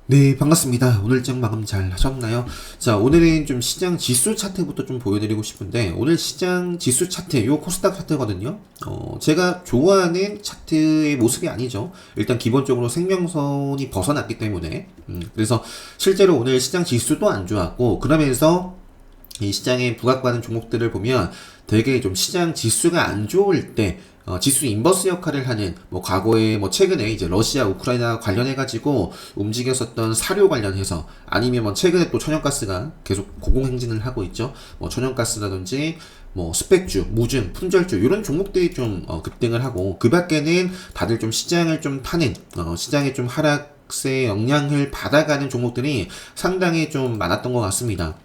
네, 반갑습니다. 오늘 일정 마감 잘 하셨나요? 자, 오늘은 좀 시장 지수 차트부터 좀 보여드리고 싶은데, 오늘 시장 지수 차트, 요 코스닥 차트거든요. 제가 좋아하는 차트의 모습이 아니죠. 일단 기본적으로 생명선이 벗어났기 때문에. 그래서 실제로 오늘 시장 지수도 안 좋았고, 그러면서 이 시장에 부각받은 종목들을 보면 되게 좀 시장 지수가 안 좋을 때 지수 인버스 역할을 하는 뭐 과거에 뭐 최근에 이제 러시아 우크라이나 관련해 가지고 움직였었던 사료 관련해서 아니면 뭐 최근에 또 천연가스가 계속 고공행진을 하고 있죠. 뭐 천연가스라든지 뭐 스펙주, 무증, 품절주 이런 종목들이 좀 급등을 하고 그 밖에는 다들 좀 시장을 좀 타는 시장의 좀 하락세의 영향을 받아가는 종목들이 상당히 좀 많았던 것 같습니다.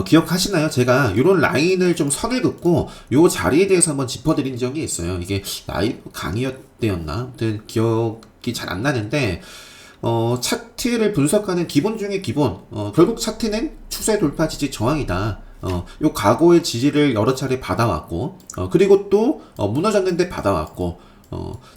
기억하시나요? 제가 이런 라인을 좀 선을 긋고 요 자리에 대해서 한번 짚어드린 적이 있어요. 이게 라이브 강의였 때였나? 아무튼 기억이 잘 안 나는데 차트를 분석하는 기본 중에 기본. 결국 차트는 추세 돌파 지지 저항이다. 요 과거의 지지를 여러 차례 받아왔고, 그리고 또 무너졌는데 받아왔고,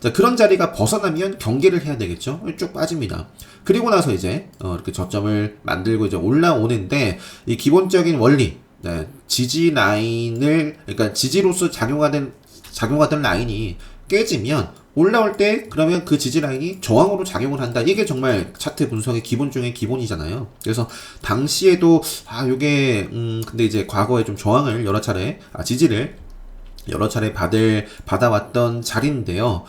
자, 그런 자리가 벗어나면 경계를 해야 되겠죠? 쭉 빠집니다. 그리고 나서 이제, 이렇게 저점을 만들고 이제 올라오는데, 이 기본적인 원리, 네, 지지 라인을, 그러니까 지지로서 작용하던 라인이 깨지면, 올라올 때, 그러면 그 지지 라인이 저항으로 작용을 한다. 이게 정말 차트 분석의 기본 중에 기본이잖아요. 그래서, 당시에도, 요게, 근데 이제 과거에 좀 저항을 여러 차례, 지지를 여러 차례 받아왔던 자리인데요.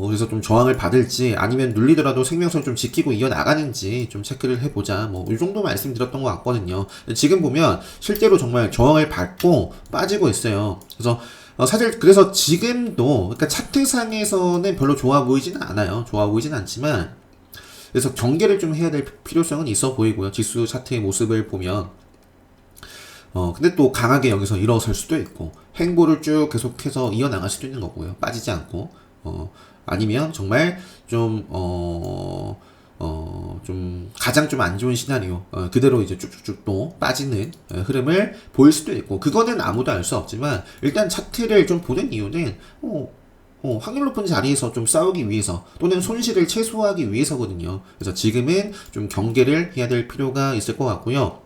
그래서 좀 저항을 받을지 아니면 눌리더라도 생명성을 좀 지키고 이어나가는지 좀 체크를 해보자. 뭐, 이 정도 말씀드렸던 것 같거든요. 지금 보면 실제로 정말 저항을 받고 빠지고 있어요. 그래서 사실 그래서 지금도 그러니까 차트상에서는 별로 좋아 보이지는 않아요. 좋아 보이진 않지만 그래서 경계를 좀 해야 될 필요성은 있어 보이고요. 지수 차트의 모습을 보면 근데 또 강하게 여기서 일어설 수도 있고, 행보를 쭉 계속해서 이어나갈 수도 있는 거고요. 빠지지 않고, 아니면 정말 좀, 좀, 가장 좀 안 좋은 시나리오, 그대로 이제 쭉쭉쭉 또 빠지는 흐름을 보일 수도 있고, 그거는 아무도 알 수 없지만, 일단 차트를 좀 보는 이유는, 확률 높은 자리에서 좀 싸우기 위해서 또는 손실을 최소화하기 위해서거든요. 그래서 지금은 좀 경계를 해야 될 필요가 있을 것 같고요.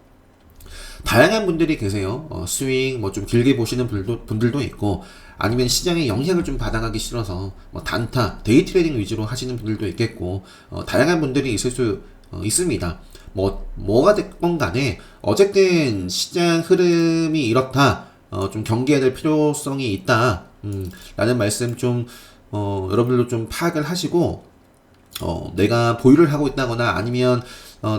다양한 분들이 계세요. 스윙 뭐 좀 길게 보시는 분들도 있고 아니면 시장에 영향을 좀 받아가기 싫어서 뭐 단타, 데이 트레이딩 위주로 하시는 분들도 있겠고 다양한 분들이 있을 수 있습니다. 뭐가 됐건 간에 어쨌든 시장 흐름이 이렇다. 좀 경계해야 될 필요성이 있다. 라는 말씀 좀 여러분들도 좀 파악을 하시고 내가 보유를 하고 있다거나 아니면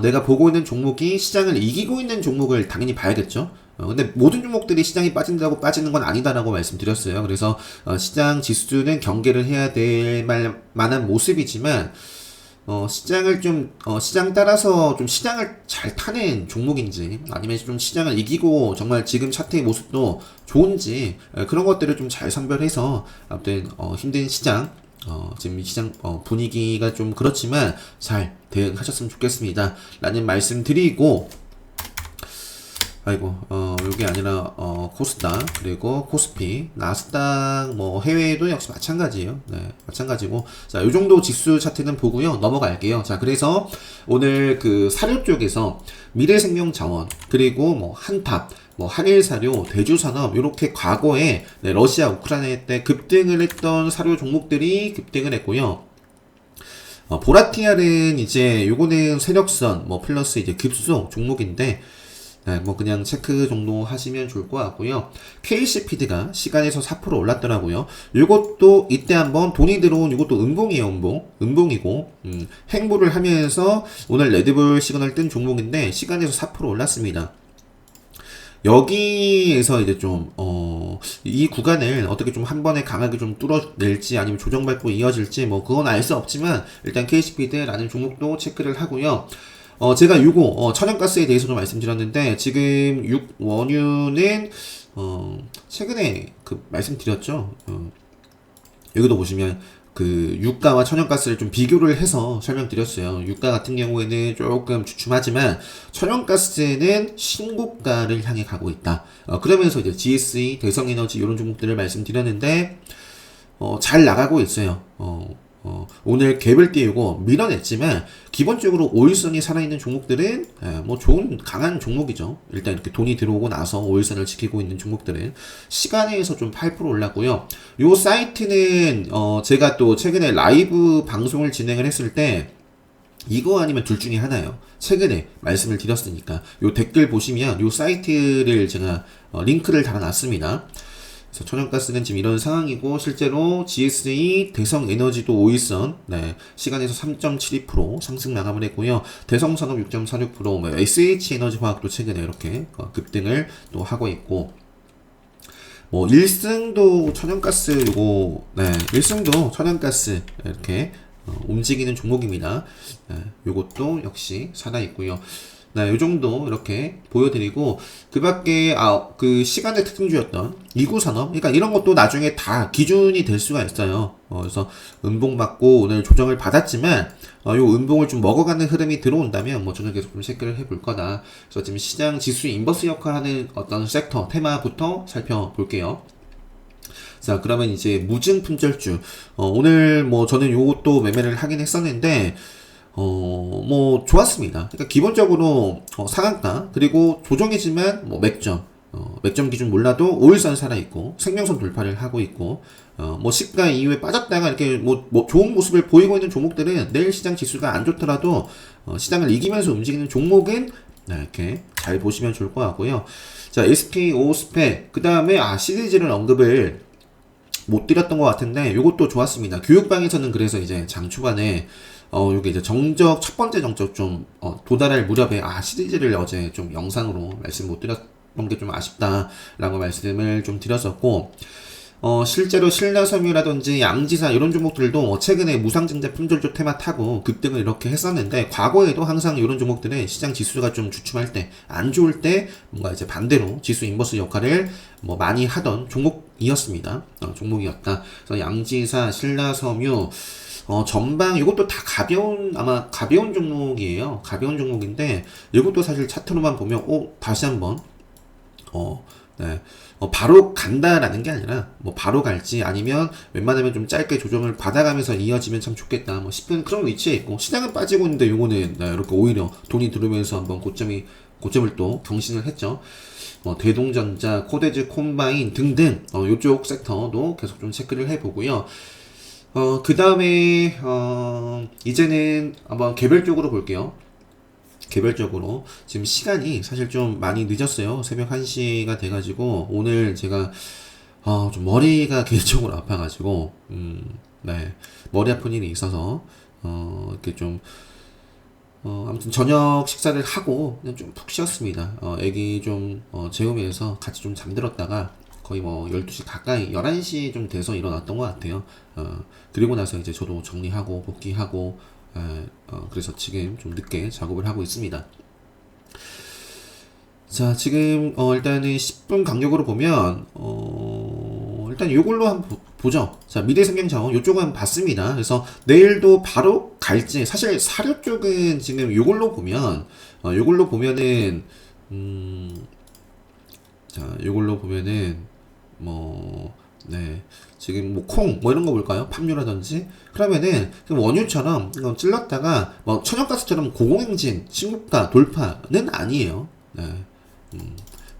내가 보고 있는 종목이 시장을 이기고 있는 종목을 당연히 봐야겠죠. 근데 모든 종목들이 시장이 빠진다고 빠지는 건 아니다라고 말씀드렸어요. 그래서 시장 지수는 경계를 해야 될 만한 모습이지만 시장을 좀 시장 따라서 좀 시장을 잘 타는 종목인지 아니면 좀 시장을 이기고 정말 지금 차트의 모습도 좋은지 그런 것들을 좀 잘 선별해서 아무튼 힘든 시장 지금 시장 분위기가 좀 그렇지만 잘 대응하셨으면 좋겠습니다. 라는 말씀 드리고 요게 아니라 코스닥 그리고 코스피 나스닥 뭐 해외도 역시 마찬가지예요. 네, 마찬가지고 자, 요 정도 지수 차트는 보고요. 넘어갈게요. 자, 그래서 오늘 그 사료 쪽에서 미래생명자원 그리고 뭐 한탑 뭐 한일사료, 대주산업 이렇게 과거에 네, 러시아 우크라이나 때 급등을 했던 사료 종목들이 급등을 했고요. 보라티알은 이제 요거는 세력선 뭐 플러스 이제 급속 종목인데 네, 뭐 그냥 체크 정도 하시면 좋을 것 같고요. KC피드가 시간에서 4% 올랐더라고요. 이것도 이때 한번 돈이 들어온 이것도 음봉이에요. 음봉이고 행보를 하면서 오늘 레드불 시그널 뜬 종목인데 시간에서 4% 올랐습니다. 여기에서 이제 좀, 이 구간을 어떻게 좀 한 번에 강하게 좀 뚫어낼지 아니면 조정받고 이어질지 뭐 그건 알 수 없지만 일단 KCP드라는 종목도 체크를 하고요. 제가 요거, 천연가스에 대해서 좀 말씀드렸는데 지금 6원유는, 최근에 그 말씀드렸죠. 여기도 보시면 그 유가와 천연가스를 좀 비교를 해서 설명드렸어요. 유가 같은 경우에는 조금 주춤하지만 천연가스는 신고가를 향해 가고 있다. 그러면서 이제 GSE, 대성에너지 이런 종목들을 말씀드렸는데 잘 나가고 있어요. 오늘 갭을 띄우고 밀어냈지만 기본적으로 5일선이 살아있는 종목들은 뭐 좋은 강한 종목이죠. 일단 이렇게 돈이 들어오고 나서 5일선을 지키고 있는 종목들은 시간에서 좀 8% 올랐고요. 요 사이트는 제가 또 최근에 라이브 방송을 진행을 했을 때 이거 아니면 둘 중에 하나예요. 최근에 말씀을 드렸으니까 요 댓글 보시면 요 사이트를 제가 링크를 달아놨습니다. 그래서 천연가스는 지금 이런 상황이고 실제로 GSE 대성에너지도 5일선 시간에서 3.72% 상승 마감을 했고요. 대성산업 6.46%, 뭐 SH에너지화학도 최근에 이렇게 급등을 또 하고 있고, 뭐 1승도 천연가스 요거 1승도 천연가스 이렇게 움직이는 종목입니다. 요것도 역시 살아있고요. 요 정도 이렇게 보여드리고, 그 밖에, 그 시간의 특징주였던 이구산업, 그러니까 이런 것도 나중에 다 기준이 될 수가 있어요. 그래서 음봉 맞고 오늘 조정을 받았지만, 요 음봉을 좀 먹어가는 흐름이 들어온다면, 뭐 저는 계속 좀 체크를 해볼 거다. 그래서 지금 시장 지수 인버스 역할하는 어떤 섹터, 테마부터 살펴볼게요. 자, 그러면 이제 무증분절주. 오늘 뭐 저는 요것도 매매를 하긴 했었는데, 뭐 좋았습니다. 그러니까 기본적으로 상한가, 그리고 조정이지만 뭐 맥점 기준 몰라도 5일선 살아있고 생명선 돌파를 하고 있고, 뭐 시가 이후에 빠졌다가 이렇게 뭐 좋은 모습을 보이고 있는 종목들은 내일 시장 지수가 안 좋더라도 시장을 이기면서 움직이는 종목은 이렇게 잘 보시면 좋을 것 같고요. 자, SK 오스펙, 그 다음에 시리즈를 언급을 못 드렸던 것 같은데 요것도 좋았습니다. 교육방에서는 그래서 이제 장 초반에 요게 이제 첫 번째 정적 좀 도달할 무렵에 시리즈를 어제 좀 영상으로 말씀 못 드렸던 게 좀 아쉽다라고 말씀을 좀 드렸었고, 실제로 신라섬유라든지 양지사 이런 종목들도 최근에 무상증자 품절조 테마 타고 급등을 이렇게 했었는데, 과거에도 항상 이런 종목들은 시장 지수가 좀 주춤할 때, 안 좋을 때 뭔가 이제 반대로 지수 인버스 역할을 뭐 많이 하던 종목이었습니다. 종목이었다. 그래서 양지사, 신라섬유 전방 이것도 다 아마 가벼운 종목이에요. 가벼운 종목인데 이것도 사실 차트로만 보면 다시 한번 바로 간다라는 게 아니라 뭐 바로 갈지 아니면 웬만하면 좀 짧게 조정을 받아가면서 이어지면 참 좋겠다 뭐 싶은 그런 위치에 있고, 시장은 빠지고 있는데 요거는 이렇게 오히려 돈이 들어오면서 한번 고점을 또 경신을 했죠. 대동전자, 코데즈, 콤바인 등등 요쪽 섹터도 계속 좀 체크를 해보고요. 그 다음에 이제는 한번 개별적으로 볼게요. 개별적으로 지금 시간이 사실 좀 많이 늦었어요. 새벽 1시가 돼가지고 오늘 제가 좀 머리가 개인적으로 아파가지고 머리 아픈 일이 있어서 이렇게 좀 아무튼 저녁 식사를 하고 그냥 좀 푹 쉬었습니다. 애기 좀 재우면서 같이 좀 잠들었다가 거의 뭐 12시 가까이 11시 좀 돼서 일어났던 것 같아요. 그리고 나서 이제 저도 정리하고 복귀하고 그래서 지금 좀 늦게 작업을 하고 있습니다. 자, 지금 일단은 10분 간격으로 보면 일단 요걸로 한번 보죠. 자, 미래생명자원 요쪽은 한번 봤습니다. 그래서 내일도 바로 갈지, 사실 사료 쪽은 지금 요걸로 보면은 자, 요걸로 보면은 지금 뭐 콩 이런 거 볼까요? 팜유라든지. 그러면은 원유처럼 찔렀다가 뭐 천연가스처럼 고공행진 신고가 돌파는 아니에요.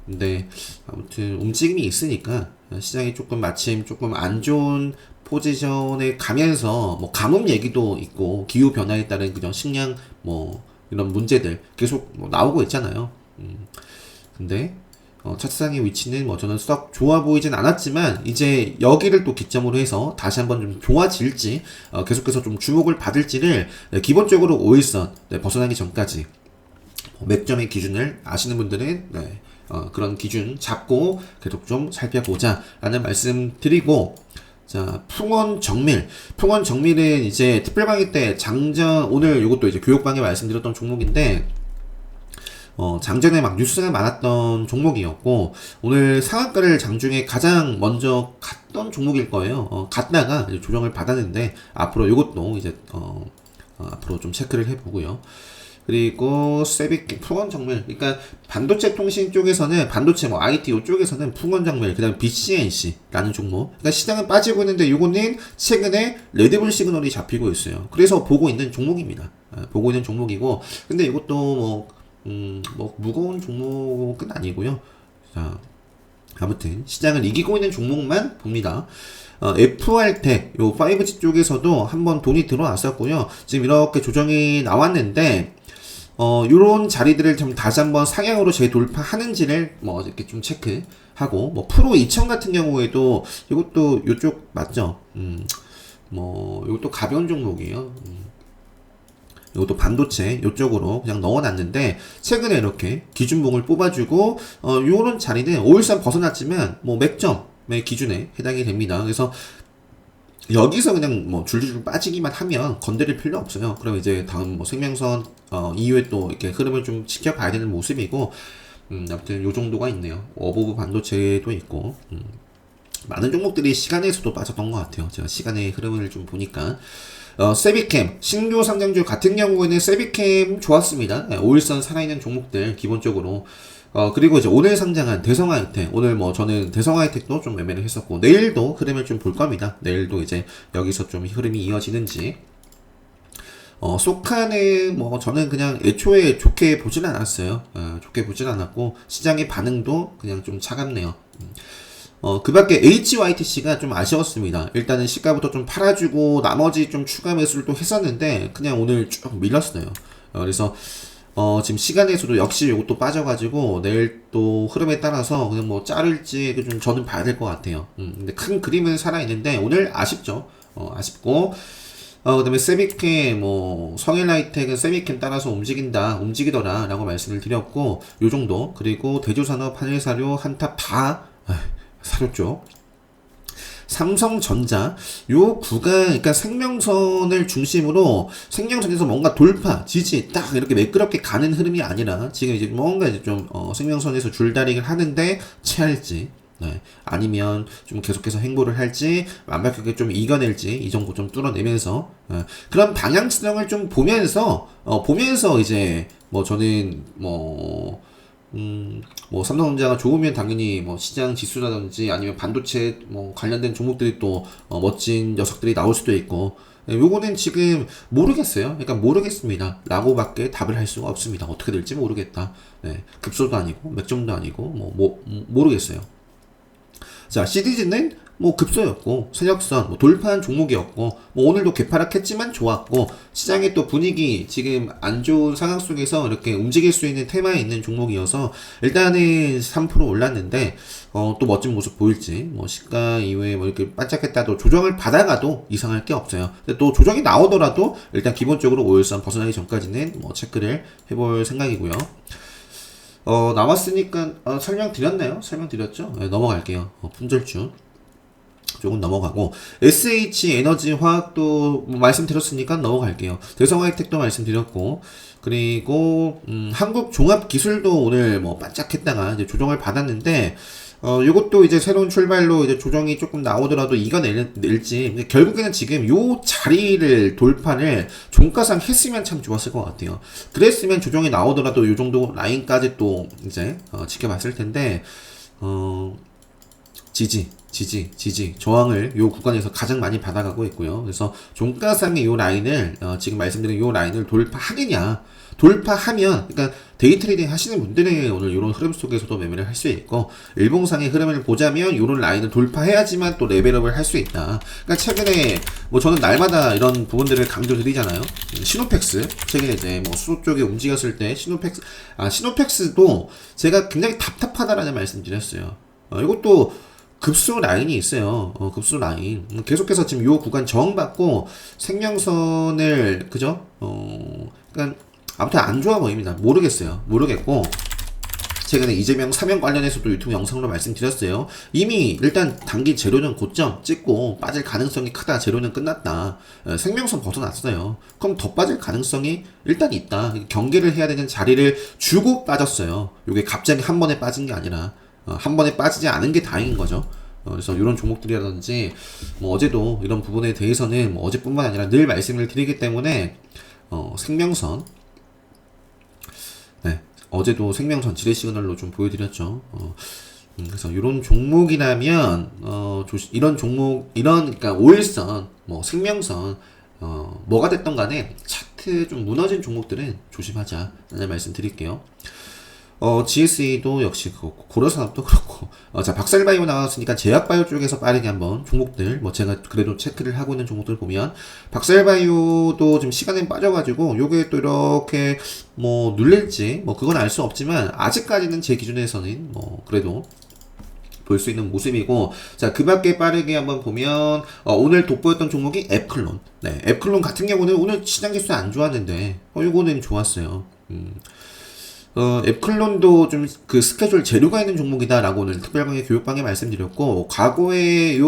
근데 아무튼 움직임이 있으니까 시장이 마침 조금 안 좋은 포지션에 가면서 뭐 가뭄 얘기도 있고 기후 변화에 따른 그냥 식량 뭐 이런 문제들 계속 나오고 있잖아요. 근데 차트상의 위치는 뭐 저는 썩 좋아 보이진 않았지만 이제 여기를 또 기점으로 해서 다시 한번 좀 좋아질지 계속해서 좀 주목을 받을지를 기본적으로 5일선 벗어나기 전까지 맥점의 기준을 아시는 분들은 그런 기준 잡고 계속 좀 살펴보자 라는 말씀 드리고, 자, 풍원정밀은 이제 특별강의 때 오늘 이것도 이제 교육방에 말씀드렸던 종목인데 장전에 막 뉴스가 많았던 종목이었고, 오늘 상한가를 장중에 가장 먼저 갔던 종목일 거예요. 갔다가 이제 조정을 받았는데 앞으로 이것도 이제 앞으로 좀 체크를 해보고요. 그리고 세비캠, 풍원 정밀. 그러니까 반도체 통신 쪽에서는 반도체 뭐 IT 이쪽에서는 풍원 정밀, 그다음 BCNC라는 종목. 그러니까 시장은 빠지고 있는데 요거는 최근에 레드불 시그널이 잡히고 있어요. 그래서 보고 있는 종목입니다. 보고 있는 종목이고, 근데 이것도 뭐 무거운 종목은 아니고요. 자, 아무튼 시장을 이기고 있는 종목만 봅니다. FR텍 요 5G 쪽에서도 한번 돈이 들어왔었고요. 지금 이렇게 조정이 나왔는데 요런 자리들을 좀 다시 한번 상향으로 재돌파하는지를 뭐 이렇게 좀 체크하고, 뭐 프로 2000 같은 경우에도 이것도 요쪽 맞죠? 뭐 이것도 가벼운 종목이에요. 이것도 반도체 요쪽으로 그냥 넣어놨는데 최근에 이렇게 기준봉을 뽑아주고 요런 자리는 513 벗어났지만 뭐 맥점의 기준에 해당이 됩니다. 그래서 여기서 그냥 뭐 줄줄 빠지기만 하면 건드릴 필요 없어요. 그럼 이제 다음 뭐 생명선 이후에 또 이렇게 흐름을 좀 지켜봐야 되는 모습이고, 아무튼 요 정도가 있네요. 어부부 반도체도 있고, 많은 종목들이 시간에서도 빠졌던 것 같아요. 제가 시간의 흐름을 좀 보니까. 세비캠, 신규 상장주 같은 경우에는 세비캠 좋았습니다. 5일선 살아있는 종목들, 기본적으로. 그리고 이제 오늘 상장한 대성하이텍, 오늘 뭐 저는 대성하이텍도 좀 매매를 했었고, 내일도 흐름을 좀 볼 겁니다. 내일도 이제 여기서 좀 흐름이 이어지는지. 소카는 뭐 저는 그냥 애초에 좋게 보진 않았어요. 좋게 보진 않았고, 시장의 반응도 그냥 좀 차갑네요. 그 밖에 HYTC가 좀 아쉬웠습니다. 일단은 시가부터 좀 팔아주고 나머지 좀 추가 매수를 또 했었는데 그냥 오늘 쭉 밀렸어요. 그래서 지금 시간에서도 역시 이것도 빠져가지고 내일 또 흐름에 따라서 그냥 뭐 자를지 좀 저는 봐야 될 것 같아요. 근데 큰 그림은 살아있는데 오늘 아쉽죠. 아쉽고, 그 다음에 세비캠, 뭐, 성일라이텍은 세비캠 따라서 움직이더라, 라고 말씀을 드렸고, 요 정도. 그리고 대조산업, 한일사료, 한탑 다, 사료 쪽. 삼성전자, 요 구간, 그러니까 생명선을 중심으로 생명선에서 뭔가 돌파, 지지, 딱 이렇게 매끄럽게 가는 흐름이 아니라 지금 이제 뭔가 이제 좀, 생명선에서 줄다리기를 하는데 채할지, 네. 아니면 좀 계속해서 행보를 할지, 완벽하게 좀 이겨낼지, 이 정도 좀 뚫어내면서, 그런 방향성을 좀 보면서 이제, 뭐 저는, 뭐 삼성전자가 좋으면 당연히 뭐 시장 지수라든지 아니면 반도체 뭐 관련된 종목들이 또 멋진 녀석들이 나올 수도 있고, 요거는 지금 모르겠어요. 그러니까 모르겠습니다 라고밖에 답을 할 수가 없습니다. 어떻게 될지 모르겠다. 네. 급소도 아니고 맥점도 아니고 모르겠어요. 자, 시리즈는 뭐 급소였고 세력선 뭐 돌파한 종목이었고, 뭐 오늘도 개파락했지만 좋았고, 시장의 또 분위기 지금 안 좋은 상황 속에서 이렇게 움직일 수 있는 테마에 있는 종목이어서 일단은 3% 올랐는데 또 멋진 모습 보일지, 뭐 시가 이후에 뭐 이렇게 반짝했다도 조정을 받아가도 이상할 게 없어요. 근데 또 조정이 나오더라도 일단 기본적으로 5일선 벗어나기 전까지는 뭐 체크를 해볼 생각이고요. 남았으니까 설명드렸나요? 설명드렸죠? 네, 넘어갈게요. 품절주 조금 넘어가고, SH 에너지 화학도 말씀드렸으니까 넘어갈게요. 대성하이텍도 말씀드렸고, 그리고 한국 종합기술도 오늘 뭐 반짝했다가 이제 조정을 받았는데, 요것도 이제 새로운 출발로 이제 조정이 조금 나오더라도 이겨낼지, 결국에는 지금 요 자리를 돌파를 종가상 했으면 참 좋았을 것 같아요. 그랬으면 조정이 나오더라도 요 정도 라인까지 또 이제 지켜봤을 텐데, 지지 저항을 요 구간에서 가장 많이 받아가고 있고요. 그래서 종가상의 요 라인을 지금 말씀드린 요 라인을 돌파하면, 그러니까 데이 트레이딩 하시는 분들은 오늘 이런 흐름 속에서도 매매를 할 수 있고, 일봉상의 흐름을 보자면 이런 라인을 돌파해야지만 또 레벨업을 할 수 있다. 그러니까 최근에 뭐 저는 날마다 이런 부분들을 강조드리잖아요. 시노펙스 최근에 이제 뭐 수소 쪽에 움직였을 때 시노펙스도 제가 굉장히 답답하다라는 말씀드렸어요. 이것도 급수 라인이 있어요. 급수 라인. 계속해서 지금 요 구간 저항받고 생명선을, 그죠? 그러니까 아무튼 안 좋아 보입니다. 모르겠고, 최근에 이재명 사면 관련해서도 유튜브 영상으로 말씀드렸어요. 이미 일단 단기 재료는 고점 찍고 빠질 가능성이 크다. 재료는 끝났다. 생명선 벗어났어요. 그럼 더 빠질 가능성이 일단 있다. 경계를 해야 되는 자리를 주고 빠졌어요. 요게 갑자기 한 번에 빠진 게 아니라 한 번에 빠지지 않은 게 다행인 거죠. 그래서 이런 종목들이라든지 뭐 어제도 이런 부분에 대해서는 뭐 어제뿐만 아니라 늘 말씀을 드리기 때문에 생명선 어제도 생명선 지뢰 시그널로 좀 보여드렸죠. 그래서 이런 종목이라면 이런 종목 그러니까 오일선 뭐 생명선 뭐가 됐던 간에 차트 좀 무너진 종목들은 조심하자 라는 말씀 드릴게요. GSA도 역시 그렇고, 고려산업도 그렇고, 자, 박살바이오 나왔으니까 제약바이오 쪽에서 빠르게 한번 종목들, 뭐 제가 그래도 체크를 하고 있는 종목들 보면, 박살바이오도 지금 시간에 빠져가지고, 요게 또 이렇게, 뭐, 눌릴지, 뭐, 그건 알 수 없지만, 아직까지는 제 기준에서는, 뭐, 그래도, 볼 수 있는 모습이고, 자, 그 밖에 빠르게 한번 보면, 오늘 돋보였던 종목이 앱클론. 네, 앱클론 같은 경우는 오늘 시장 지수 안 좋았는데, 요거는 좋았어요. 앱클론도 좀 그 스케줄 재료가 있는 종목이다라고 오늘 특별강의 교육방에 말씀드렸고, 과거에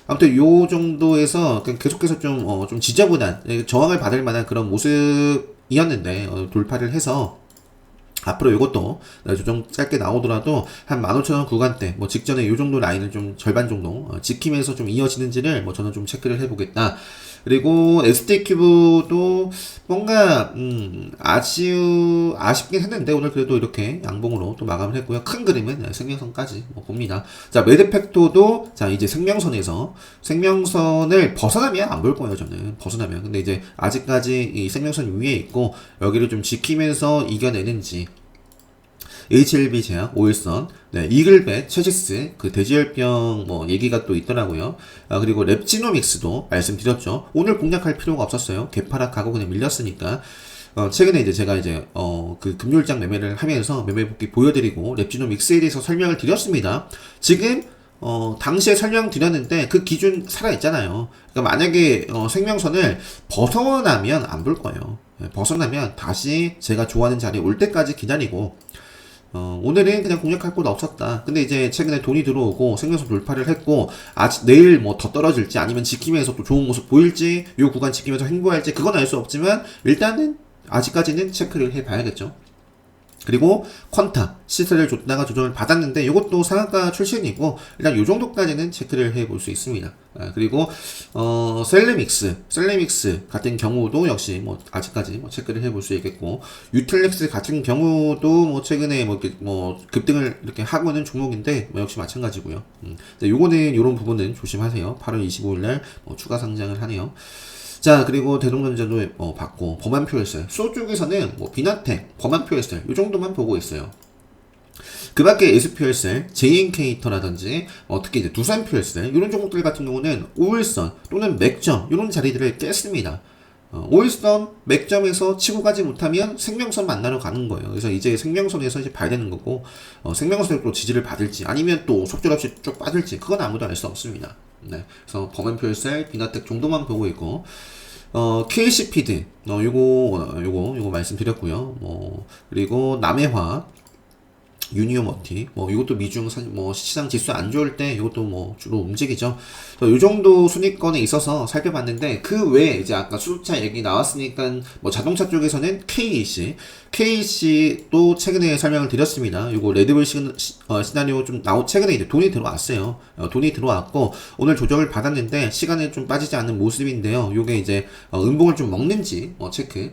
아무튼 요 정도에서 계속해서 좀 지저분한, 저항을 받을 만한 그런 모습이었는데, 돌파를 해서, 앞으로 이것도 조정 짧게 나오더라도 한 15,000원 구간대 뭐 직전에 요 정도 라인을 좀 절반 정도 지키면서 좀 이어지는지를 뭐 저는 좀 체크를 해보겠다. 그리고 ST큐브도 뭔가 아쉽긴 했는데 오늘 그래도 이렇게 양봉으로 또 마감을 했고요. 큰 그림은 생명선까지 뭐 봅니다. 자, 매드팩토도 자 이제 생명선을 벗어나면 안 볼 거예요. 저는 벗어나면. 근데 이제 아직까지 이 생명선 위에 있고 여기를 좀 지키면서 이겨내는지. HLB 제약, 오일선, 네, 이글벳, 체지스, 그 돼지열병 뭐 얘기가 또 있더라고요. 그리고 랩지노믹스도 말씀드렸죠. 오늘 공략할 필요가 없었어요. 개파락하고 그냥 밀렸으니까. 최근에 이제 제가 이제 그 금요일장 매매를 하면서 매매 복귀 보여드리고 랩지노믹스에 대해서 설명을 드렸습니다. 지금 당시에 설명드렸는데 그 기준 살아있잖아요. 그러니까 만약에 생명선을 벗어나면 안 볼 거예요. 벗어나면 다시 제가 좋아하는 자리에 올 때까지 기다리고 오늘은 그냥 공략할 곳 없었다. 근데 이제 최근에 돈이 들어오고 생명선 돌파를 했고 내일 뭐 더 떨어질지 아니면 지키면서 또 좋은 모습 보일지 요 구간 지키면서 행보할지 그건 알 수 없지만 일단은 아직까지는 체크를 해봐야겠죠. 그리고 퀀타 시세를 줬다가 조정을 받았는데 이것도 상한가 출신이고 일단 요 정도까지는 체크를 해볼 수 있습니다. 그리고 셀레믹스 같은 경우도 역시 뭐 아직까지 뭐 체크를 해볼 수 있겠고 유틀렉스 같은 경우도 뭐 최근에 뭐 급등을 이렇게 하고 있는 종목인데 뭐 역시 마찬가지고요. 요거는 요런 부분은 조심하세요. 8월 25일날 뭐 추가 상장을 하네요. 자, 그리고 대동전자도 받고 범한표혈설 소 쪽에서는 뭐 비나텍, 범한표혈설 요 정도만 보고 있어요. 그 밖에 SP혈설, JNK터라든지 특히 이제 두산표혈설 이런 종목들 같은 경우는 오일선 또는 맥점 이런 자리들을 깼습니다. 오일선 맥점에서 치고 가지 못하면 생명선 만나러 가는 거예요. 그래서 이제 생명선에서 이제 봐야 되는 거고 생명선으로 지지를 받을지 아니면 또 속절없이 쭉 빠질지 그건 아무도 알 수 없습니다. 네, 그래서 범한표혈설, 비나텍 정도만 보고 있고 KC피드 요거 말씀드렸고요. 그리고 남해화 유니오머티 이것도 미중 시장 지수 안 좋을 때 이것도 뭐 주로 움직이죠. 요 정도 순위권에 있어서 살펴봤는데 그 외에 이제 아까 수소차 얘기 나왔으니까 뭐 자동차 쪽에서는 KEC도 최근에 설명을 드렸습니다. 요거 레드불 시나리오 좀 최근에 이제 돈이 들어왔어요. 돈이 들어왔고 오늘 조정을 받았는데 시간에 좀 빠지지 않는 모습인데요. 요게 이제 음봉을 좀 먹는지 체크.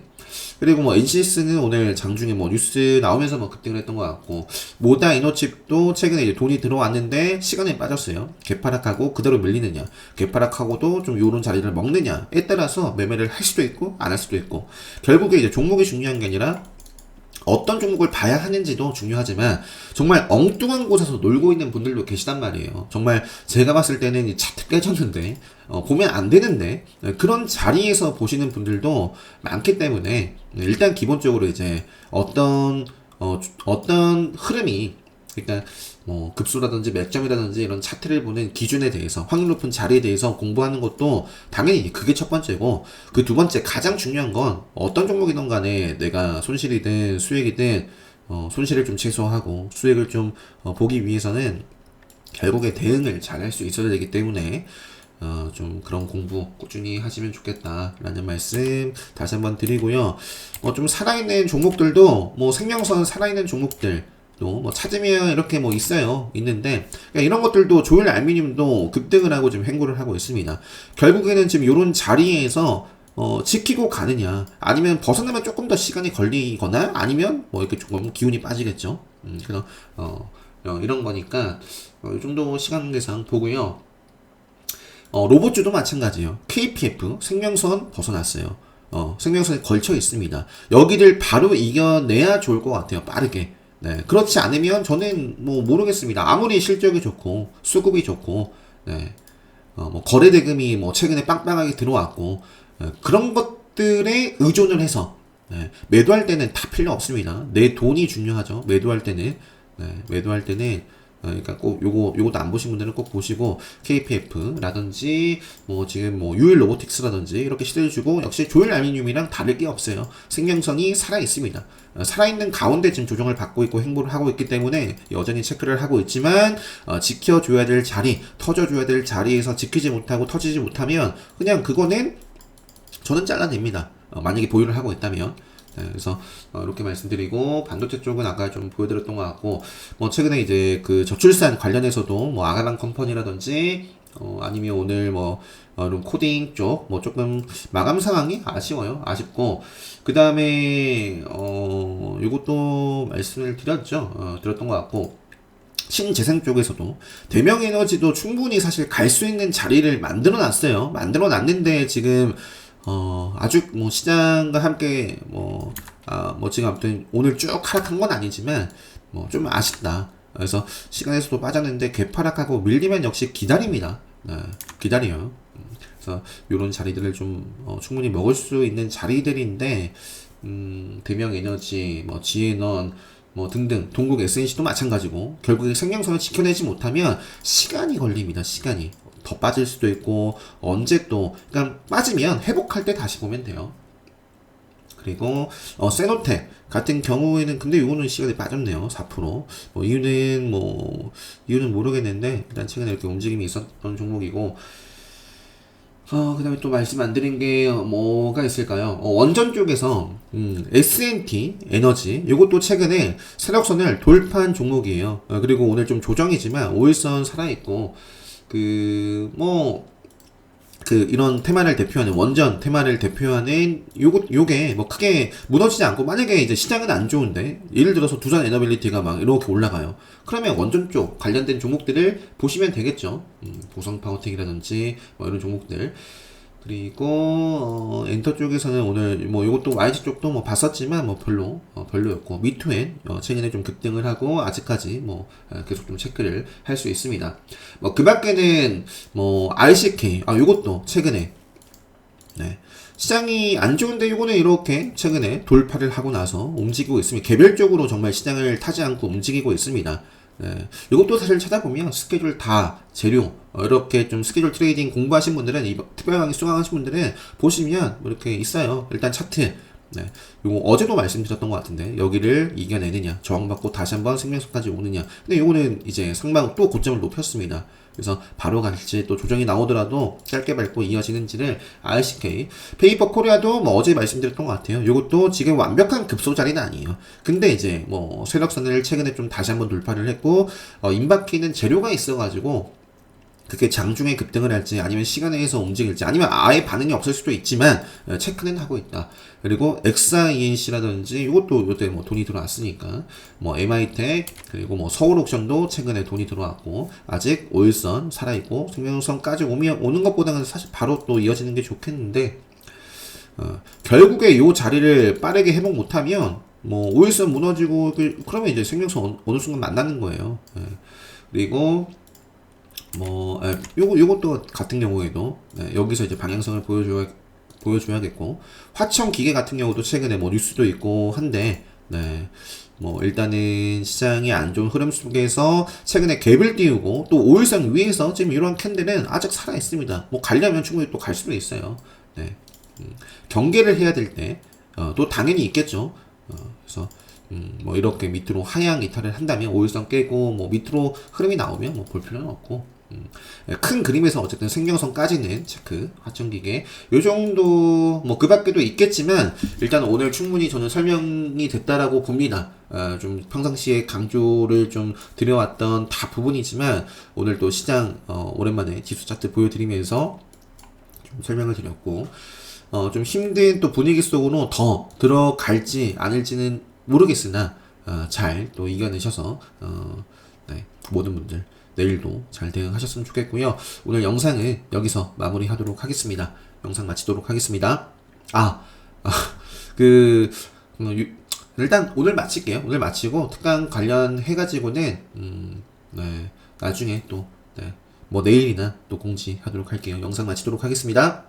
그리고 뭐 NCS는 오늘 장중에 뭐 뉴스 나오면서 뭐 급등을 했던 것 같고 모다 이노칩도 최근에 이제 돈이 들어왔는데 시간에 빠졌어요. 개파락하고 그대로 밀리느냐 개파락하고도 좀 요런 자리를 먹느냐에 따라서 매매를 할 수도 있고 안 할 수도 있고 결국에 이제 종목이 중요한 게 아니라 어떤 종목을 봐야 하는지도 중요하지만 정말 엉뚱한 곳에서 놀고 있는 분들도 계시단 말이에요. 정말 제가 봤을 때는 이 차트 깨졌는데 보면 안 되는데 그런 자리에서 보시는 분들도 많기 때문에 일단 기본적으로 이제 어떤 흐름이 그러니까 뭐 급소라든지 맥점이라든지 이런 차트를 보는 기준에 대해서 확률 높은 자리에 대해서 공부하는 것도 당연히 그게 첫 번째고 그 두 번째 가장 중요한 건 어떤 종목이든 간에 내가 손실이든 수익이든 손실을 좀 최소화하고 수익을 좀 보기 위해서는 결국에 대응을 잘 할 수 있어야 되기 때문에 좀 그런 공부 꾸준히 하시면 좋겠다라는 말씀 다시 한번 드리고요. 좀 살아있는 종목들도 뭐 생명선 살아있는 종목들 뭐 찾으면 이렇게 뭐 있는데 그러니까 이런 것들도 조일 알루미늄도 급등을 하고 지금 횡보를 하고 있습니다. 결국에는 지금 이런 자리에서 지키고 가느냐, 아니면 벗어나면 조금 더 시간이 걸리거나, 아니면 뭐 이렇게 조금 기운이 빠지겠죠. 그래서, 이런 거니까, 이 정도 시간 계산 보고요. 로봇주도 마찬가지예요. KPF, 생명선 벗어났어요. 생명선에 걸쳐 있습니다. 여기를 바로 이겨내야 좋을 것 같아요. 빠르게. 네. 그렇지 않으면 저는 뭐 모르겠습니다. 아무리 실적이 좋고, 수급이 좋고, 네. 뭐 거래 대금이 뭐 최근에 빵빵하게 들어왔고, 그런 것들에 의존을 해서, 네. 매도할 때는 다 필요 없습니다. 내 돈이 중요하죠. 매도할 때는. 네. 매도할 때는 그러니까 꼭 요것도 안 보신 분들은 꼭 보시고, KPF라든지 뭐 지금 뭐 유일 로보틱스라든지 이렇게 시대를 주고, 역시 조일 알루미늄이랑 다를 게 없어요. 생명선이 살아 있습니다. 살아있는 가운데 지금 조정을 받고 있고 행보를 하고 있기 때문에 여전히 체크를 하고 있지만, 지켜줘야 될 자리, 터져줘야 될 자리에서 지키지 못하고 터지지 못하면 그냥 그거는 저는 잘라냅니다. 만약에 보유를 하고 있다면. 네, 그래서 이렇게 말씀드리고, 반도체 쪽은 아까 좀 보여드렸던 것 같고, 뭐 최근에 이제 그 저출산 관련해서도 뭐 아가방 컴퍼니라든지 아니면 오늘 뭐 이런 코딩 쪽 뭐 조금 마감 상황이 아쉽고, 그 다음에 이것도 말씀을 드렸던 것 같고, 신재생 쪽에서도 대명에너지도 충분히 사실 갈 수 있는 자리를 만들어 놨는데 지금 아주 뭐 시장과 함께 지금 아무튼 오늘 쭉 하락한 건 아니지만 뭐 좀 아쉽다. 그래서 시간에서도 빠졌는데 개파락하고 밀리면 역시 기다립니다. 네, 기다려요. 그래서 요런 자리들을 좀 충분히 먹을 수 있는 자리들인데, 대명에너지, 뭐 지에넌 뭐 등등 동국 SNC도 마찬가지고, 결국에 생명선을 지켜내지 못하면 시간이 걸립니다. 시간이 더 빠질 수도 있고, 언제 또 그러니까 빠지면 회복할 때 다시 보면 돼요. 그리고 세노텍 같은 경우에는 근데 이거는 시간이 빠졌네요. 4%. 이유는 모르겠는데 일단 최근에 이렇게 움직임이 있었던 종목이고, 그 다음에 또 말씀 안 드린 게 뭐가 있을까요? 원전 쪽에서, S&T 에너지. 이것도 최근에 세력선을 돌파한 종목이에요. 그리고 오늘 좀 조정이지만 5일선 살아있고, 이런 테마를 대표하는, 원전 테마를 대표하는 요게 뭐 크게 무너지지 않고, 만약에 이제 시장은 안 좋은데, 예를 들어서 두산 에너빌리티가 막 이렇게 올라가요. 그러면 원전 쪽 관련된 종목들을 보시면 되겠죠. 보성 파워텍이라든지 뭐 이런 종목들. 그리고 엔터 쪽에서는 오늘 뭐 이것도 YG 쪽도 뭐 봤었지만 뭐 별로였고, 미투엔 최근에 좀 급등을 하고 아직까지 계속 좀 체크를 할 수 있습니다. 뭐 그 밖에는 뭐 RCK 요것도 최근에, 네, 시장이 안 좋은데 요거는 이렇게 최근에 돌파를 하고 나서 움직이고 있습니다. 개별적으로 정말 시장을 타지 않고 움직이고 있습니다. 네. 이것도 사실 찾아보면 스케줄 다 재료, 이렇게 좀 스케줄 트레이딩 공부하신 분들은, 특별하게 수강하신 분들은 보시면 뭐 이렇게 있어요. 일단 차트. 네. 요거 어제도 말씀드렸던 것 같은데, 여기를 이겨내느냐, 저항받고 다시 한번 생명선까지 오느냐. 근데 요거는 이제 상방 또 고점을 높였습니다. 그래서 바로 갈지, 또 조정이 나오더라도 짧게 밟고 이어지는지를 RCK, 페이퍼 코리아도 뭐 어제 말씀드렸던 것 같아요. 요것도 지금 완벽한 급소 자리는 아니에요. 근데 이제 뭐 세력선을 최근에 좀 다시 한번 돌파를 했고, 임박기는 재료가 있어가지고, 그게 장중에 급등을 할지, 아니면 시간에 의해서 움직일지, 아니면 아예 반응이 없을 수도 있지만 체크는 하고 있다. 그리고 XINC라든지 이것도 요때 뭐 돈이 들어왔으니까, 뭐 MI텍, 그리고 뭐 서울옥션도 최근에 돈이 들어왔고, 아직 5일선 살아있고, 생명선까지 오는 것보다는 사실 바로 또 이어지는 게 좋겠는데, 결국에 요 자리를 빠르게 회복 못하면 뭐 5일선 무너지고, 그러면 이제 생명선 어느 순간 만나는 거예요. 그리고 요것도 같은 경우에도, 네, 여기서 이제 방향성을 보여줘야겠고, 화천 기계 같은 경우도 최근에 뭐 뉴스도 있고 한데, 네, 뭐 일단은 시장이 안 좋은 흐름 속에서 최근에 갭을 띄우고, 또 5일선 위에서 지금 이런 캔들은 아직 살아 있습니다. 뭐 가려면 충분히 또 갈 수도 있어요. 네, 경계를 해야 될 때, 또 당연히 있겠죠. 그래서 뭐 이렇게 밑으로 하향 이탈을 한다면, 5일선 깨고 뭐 밑으로 흐름이 나오면 뭐 볼 필요는 없고, 큰 그림에서 어쨌든 생명선까지는 체크, 화천기계 요 정도, 뭐 그 밖에도 있겠지만 일단 오늘 충분히 저는 설명이 됐다라고 봅니다. 좀 평상시에 강조를 좀 드려왔던 다 부분이지만, 오늘 또 시장 오랜만에 지수 차트 보여드리면서 좀 설명을 드렸고, 좀 힘든 또 분위기 속으로 더 들어갈지 않을지는 모르겠으나 잘 또 이겨내셔서 네, 모든 분들 내일도 잘 대응하셨으면 좋겠고요. 오늘 영상을 여기서 마무리하도록 하겠습니다. 영상 마치도록 하겠습니다. 아, 아, 그 일단 오늘 마칠게요. 오늘 마치고 특강 관련해가지고는 네, 나중에 또 네, 뭐 내일이나 또 공지하도록 할게요. 영상 마치도록 하겠습니다.